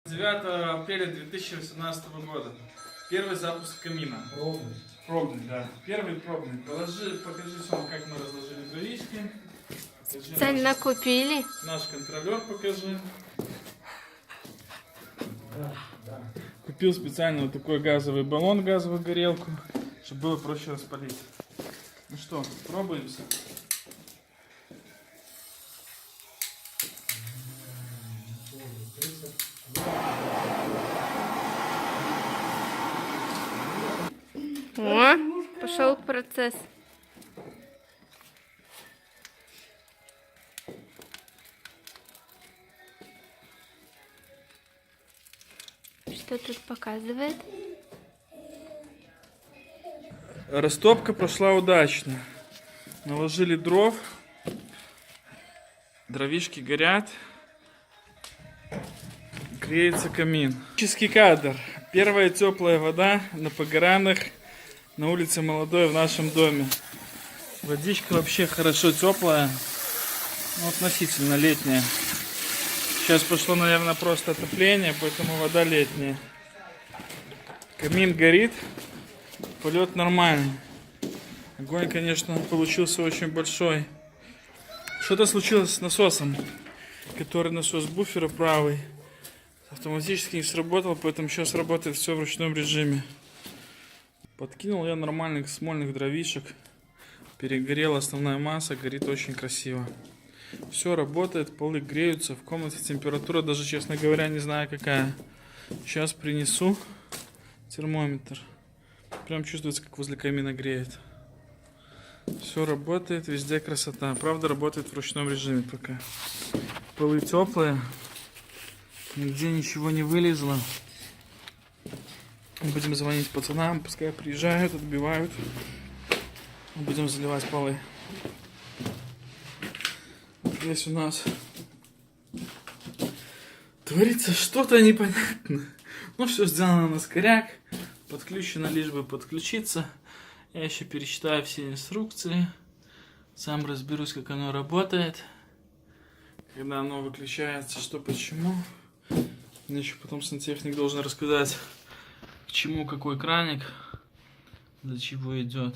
9 апреля 2018 года. Первый запуск камина. Пробный, да. Первый пробный. Покажи, Сёма, как мы разложили дровишки. Цельно купили. Наш контролер покажи. Купил специально вот такой газовый баллон, газовую горелку, чтобы было проще распалить. Ну что, пробуемся. О, пошел процесс. Что тут показывает? Растопка прошла удачно. Наложили дров. Дровишки горят. Греется камин. Чистый кадр. Первая теплая вода на Погранах. На улице Молодой в нашем доме. Водичка вообще хорошо теплая. Ну, относительно летняя. Сейчас пошло, наверное, просто отопление, поэтому вода летняя. Камин горит. Полет нормальный. Огонь, конечно, получился очень большой. Что-то случилось с насосом, который насос буфера правый. Автоматически не сработал, поэтому сейчас работает все в ручном режиме. Подкинул я нормальных смольных дровишек. Перегорела основная масса, горит очень красиво. Все работает, полы греются, в комнате температура даже, честно говоря, не знаю какая. Сейчас принесу термометр. Прям чувствуется, как возле камина греет. Все работает, везде красота. Правда, работает в ручном режиме пока. Полы теплые, нигде ничего не вылезло. Будем звонить пацанам, пускай приезжают, отбивают. Будем заливать полы. Здесь у нас творится что-то непонятное. Ну, все сделано на скоряк. Подключено лишь бы подключиться. Я еще перечитаю все инструкции. Сам разберусь, как оно работает. Когда оно выключается, что почему. Мне еще потом сантехник должен рассказать, к чему какой краник, для чего идет.